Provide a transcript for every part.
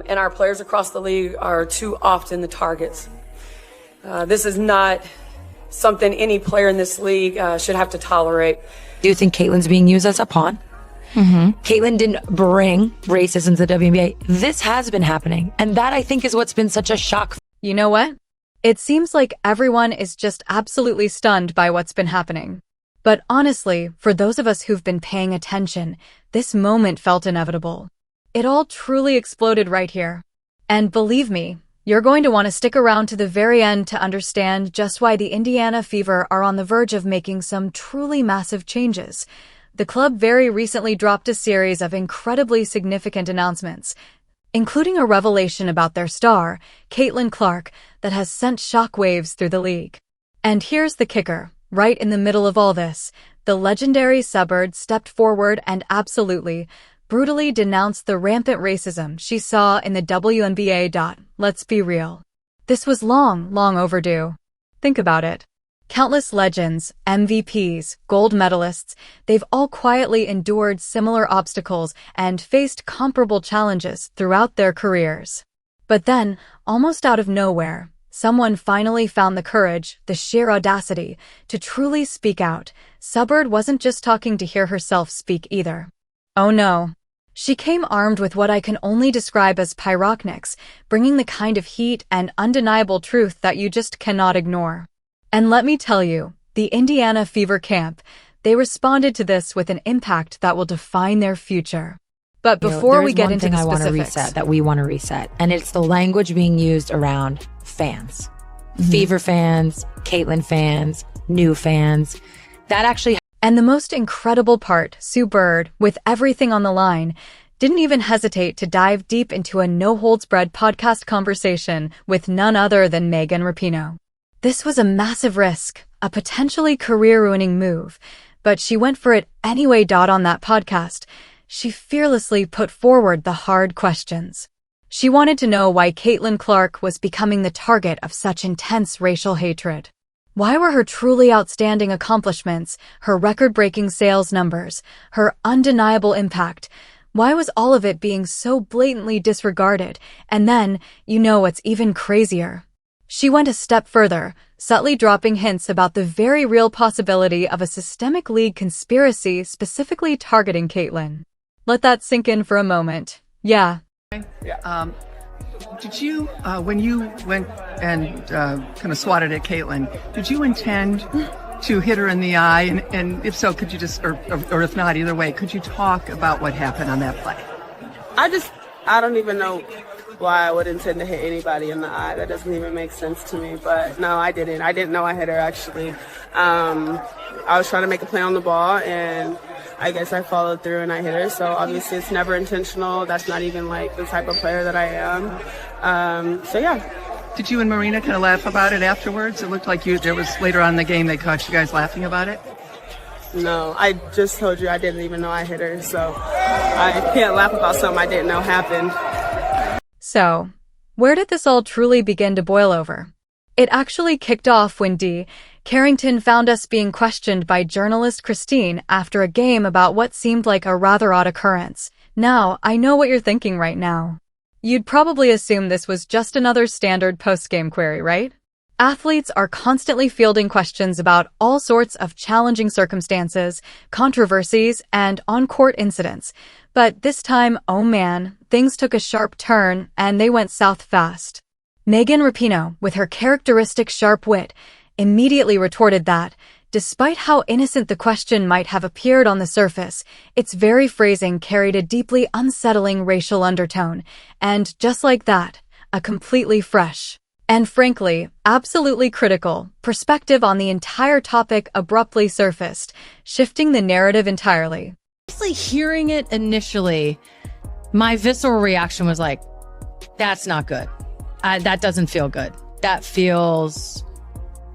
and our players across the league are too often the targets. This is not something any player in this league should have to tolerate. Do you think Caitlin's being used as a pawn? Caitlin didn't bring racism to the WNBA. This has been happening. And that, I think, is what's been such a shock. You know what? It seems like everyone is just absolutely stunned by what's been happening. But honestly, for those of us who've been paying attention, this moment felt inevitable. It all truly exploded right here. And believe me, you're going to want to stick around to the very end to understand just why the Indiana Fever are on the verge of making some truly massive changes. The club very recently dropped a series of incredibly significant announcements, including a revelation about their star, Caitlin Clark, that has sent shockwaves through the league. And here's the kicker. Right in the middle of all this, the legendary suburb stepped forward and absolutely, brutally denounced the rampant racism she saw in the WNBA. Let's be real. This was long overdue. Think about it. Countless legends, MVPs, gold medalists, they've all quietly endured similar obstacles and faced comparable challenges throughout their careers. But then, almost out of nowhere, someone finally found the courage, the sheer audacity, to truly speak out. Suburb wasn't just talking to hear herself speak either. Oh no. She came armed with what I can only describe as pyrotechnics, bringing the kind of heat and undeniable truth that you just cannot ignore. And let me tell you, the Indiana Fever camp, they responded to this with an impact that will define their future. But before we get into the specifics, we want to reset, and it's the language being used around fans. Fever fans, Caitlin fans, new fans. That actually... And the most incredible part, Suburb, with everything on the line, didn't even hesitate to dive deep into a no-holds-barred podcast conversation with none other than Megan Rapinoe. This was a massive risk, a potentially career-ruining move, but she went for it anyway. On that podcast, she fearlessly put forward the hard questions. She wanted to know why Caitlin Clark was becoming the target of such intense racial hatred. Why were her truly outstanding accomplishments, her record-breaking sales numbers, her undeniable impact, why was all of it being so blatantly disregarded? And then, you know what's even crazier? She went a step further, subtly dropping hints about the very real possibility of a systemic league conspiracy specifically targeting Caitlin. Let that sink in for a moment. Yeah. Did you, when you went and kind of swatted at Caitlin, did you intend to hit her in the eye? And if so, could you just, or if not, either way, could you talk about what happened on that play? I don't even know why I would intend to hit anybody in the eye. That doesn't even make sense to me. But no, I didn't. I didn't know I hit her, actually. I was trying to make a play on the ball, and I guess I followed through and I hit her. So obviously it's never intentional. That's not even like the type of player that I am. So yeah. Did you and Marina kind of laugh about it afterwards? It looked like there was later on in the game they caught you guys laughing about it. No, I just told you I didn't even know I hit her. So I can't laugh about something I didn't know happened. So, where did this all truly begin to boil over? It actually kicked off when Dee Carrington found us being questioned by journalist Christine after a game about what seemed like a rather odd occurrence. Now, I know what you're thinking right now. You'd probably assume this was just another standard post-game query, right? Athletes are constantly fielding questions about all sorts of challenging circumstances, controversies, and on-court incidents. But this time, oh man, things took a sharp turn and they went south fast. Megan Rapinoe, with her characteristic sharp wit, immediately retorted that, despite how innocent the question might have appeared on the surface, its very phrasing carried a deeply unsettling racial undertone, and just like that, a completely fresh, and frankly, absolutely critical, perspective on the entire topic abruptly surfaced, shifting the narrative entirely. Honestly, hearing it initially, my visceral reaction was like, that's not good. That doesn't feel good. That feels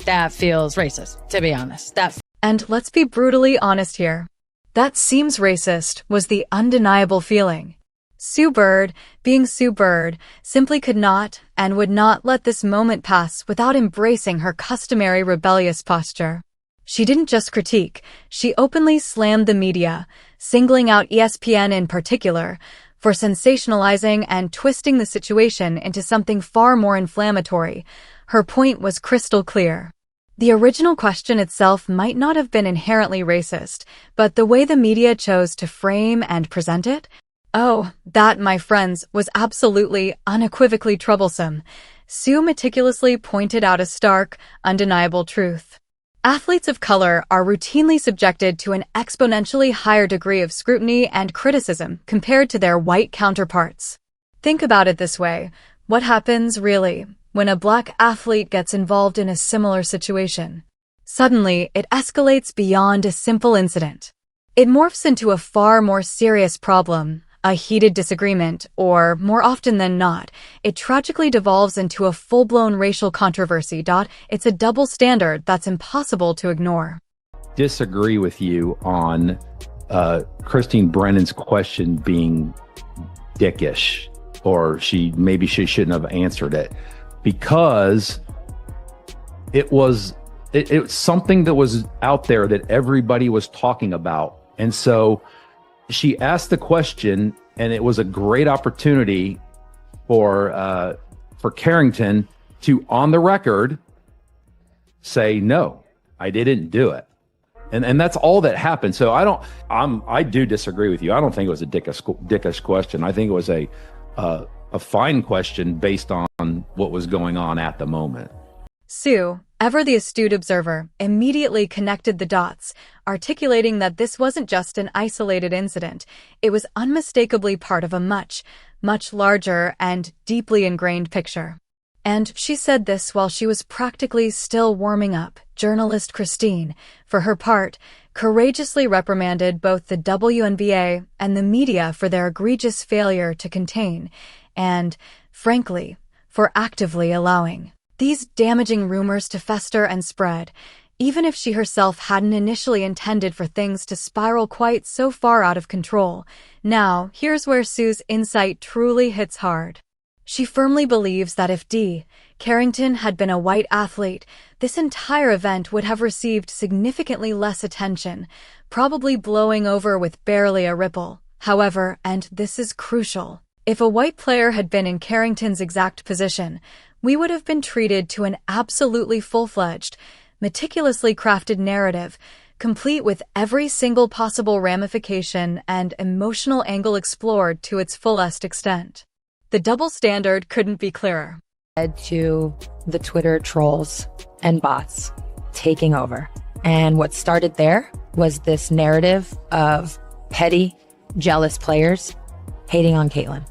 racist, to be honest. And let's be brutally honest here. That seems racist was the undeniable feeling. Suburb, being Suburb, simply could not and would not let this moment pass without embracing her customary rebellious posture. She didn't just critique, she openly slammed the media, singling out ESPN in particular, for sensationalizing and twisting the situation into something far more inflammatory. Her point was crystal clear. The original question itself might not have been inherently racist, but the way the media chose to frame and present it? Oh, that, my friends, was absolutely, unequivocally troublesome. Sue meticulously pointed out a stark, undeniable truth. Athletes of color are routinely subjected to an exponentially higher degree of scrutiny and criticism compared to their white counterparts. Think about it this way. What happens, really, when a black athlete gets involved in a similar situation? Suddenly, it escalates beyond a simple incident. It morphs into a far more serious problem, a heated disagreement, or, more often than not, it tragically devolves into a full-blown racial controversy. It's a double standard that's impossible to ignore. Disagree with you on Christine Brennan's question being dickish, or maybe she shouldn't have answered it, because it was something that was out there that everybody was talking about. And so she asked the question, and it was a great opportunity for Carrington to, on the record, say, no, I didn't do it. And that's all that happened. So I do disagree with you. I don't think it was a dickish question. I think it was a fine question based on what was going on at the moment. Sue, ever the astute observer, immediately connected the dots, articulating that this wasn't just an isolated incident. It was unmistakably part of a much, much larger and deeply ingrained picture. And she said this while she was practically still warming up. Journalist Christine, for her part, courageously reprimanded both the WNBA and the media for their egregious failure to contain, and, frankly, for actively allowing these damaging rumors to fester and spread, even if she herself hadn't initially intended for things to spiral quite so far out of control. Now, here's where Sue's insight truly hits hard. She firmly believes that if Carrington had been a white athlete, this entire event would have received significantly less attention, probably blowing over with barely a ripple. However, and this is crucial, if a white player had been in Carrington's exact position, we would have been treated to an absolutely full-fledged, meticulously crafted narrative, complete with every single possible ramification and emotional angle explored to its fullest extent. The double standard couldn't be clearer. Led to the Twitter trolls and bots taking over. And what started there was this narrative of petty, jealous players hating on Caitlin.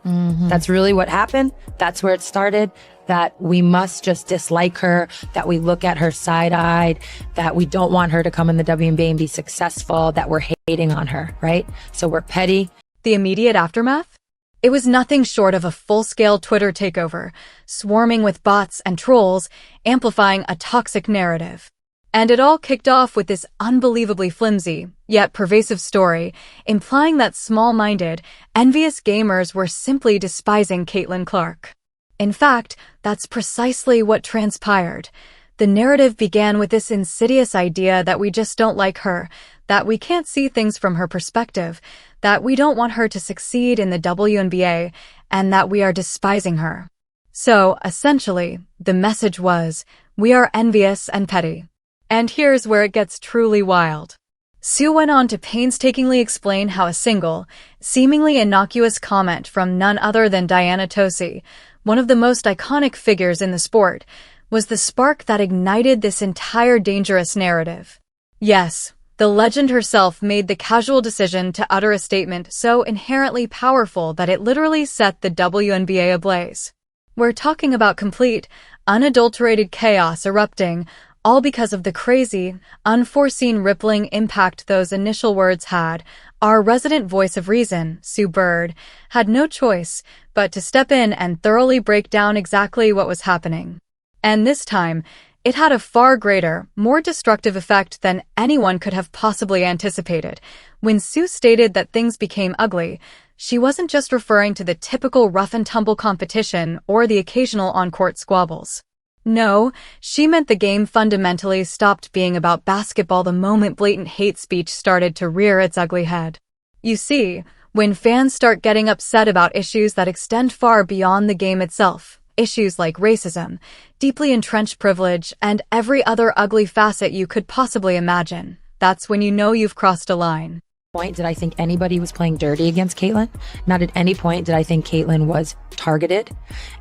That's really what happened. That's where it started. That we must just dislike her, that we look at her side-eyed, that we don't want her to come in the WNBA and be successful, that we're hating on her, right? So we're petty. The immediate aftermath? It was nothing short of a full-scale Twitter takeover, swarming with bots and trolls, amplifying a toxic narrative. And it all kicked off with this unbelievably flimsy, yet pervasive story, implying that small-minded, envious gamers were simply despising Caitlin Clark. In fact, that's precisely what transpired. The narrative began with this insidious idea that we just don't like her, that we can't see things from her perspective, that we don't want her to succeed in the WNBA, and that we are despising her. So, essentially, the message was, we are envious and petty. And here's where it gets truly wild. Sue went on to painstakingly explain how a single, seemingly innocuous comment from none other than Diana Taurasi, one of the most iconic figures in the sport, was the spark that ignited this entire dangerous narrative. Yes, the legend herself made the casual decision to utter a statement so inherently powerful that it literally set the WNBA ablaze. We're talking about complete, unadulterated chaos erupting, all because of the crazy, unforeseen rippling impact those initial words had. Our resident voice of reason, Sue Bird, had no choice but to step in and thoroughly break down exactly what was happening. And this time, it had a far greater, more destructive effect than anyone could have possibly anticipated. When Sue stated that things became ugly, she wasn't just referring to the typical rough-and-tumble competition or the occasional on-court squabbles. No, she meant the game fundamentally stopped being about basketball the moment blatant hate speech started to rear its ugly head. You see, When fans start getting upset about issues that extend far beyond the game itself, issues like racism, deeply entrenched privilege, and every other ugly facet you could possibly imagine, that's when you know you've crossed a line. Point did I think anybody was playing dirty against Caitlyn. Not at any point did I think Caitlyn was targeted.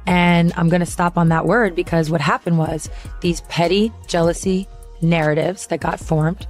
And I'm going to stop on that word because what happened was these petty jealousy narratives that got formed.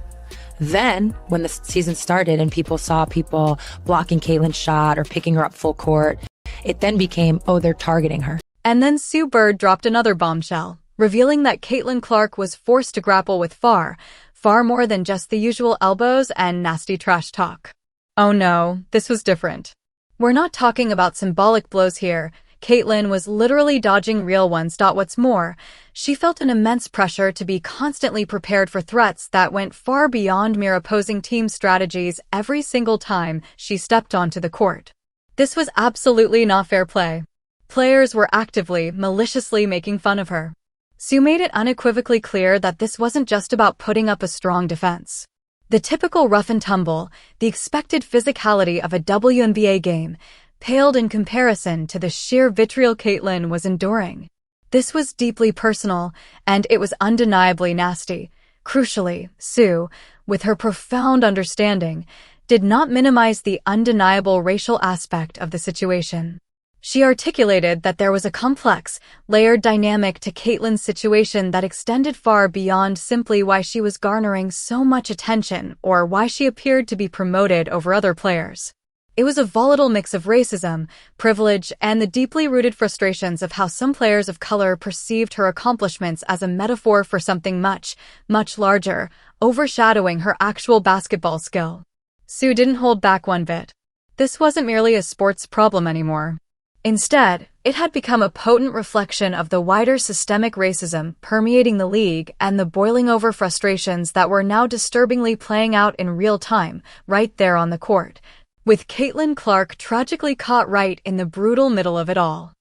Then when the season started and people saw people blocking Caitlyn's shot or picking her up full court, it then became, oh, they're targeting her. And then Sue Bird dropped another bombshell, revealing that Caitlin Clark was forced to grapple with far more than just the usual elbows and nasty trash talk. Oh no, this was different. We're not talking about symbolic blows here. Caitlin was literally dodging real ones. What's more, she felt an immense pressure to be constantly prepared for threats that went far beyond mere opposing team strategies every single time she stepped onto the court. This was absolutely not fair play. Players were actively, maliciously making fun of her. Sue made it unequivocally clear that this wasn't just about putting up a strong defense. The typical rough and tumble, the expected physicality of a WNBA game, paled in comparison to the sheer vitriol Caitlyn was enduring. This was deeply personal, and it was undeniably nasty. Crucially, Sue, with her profound understanding, did not minimize the undeniable racial aspect of the situation. She articulated that there was a complex, layered dynamic to Caitlyn's situation that extended far beyond simply why she was garnering so much attention or why she appeared to be promoted over other players. It was a volatile mix of racism, privilege, and the deeply rooted frustrations of how some players of color perceived her accomplishments as a metaphor for something much, much larger, overshadowing her actual basketball skill. Sue didn't hold back one bit. This wasn't merely a sports problem anymore. Instead, it had become a potent reflection of the wider systemic racism permeating the league and the boiling over frustrations that were now disturbingly playing out in real time, right there on the court, with Caitlin Clark tragically caught right in the brutal middle of it all.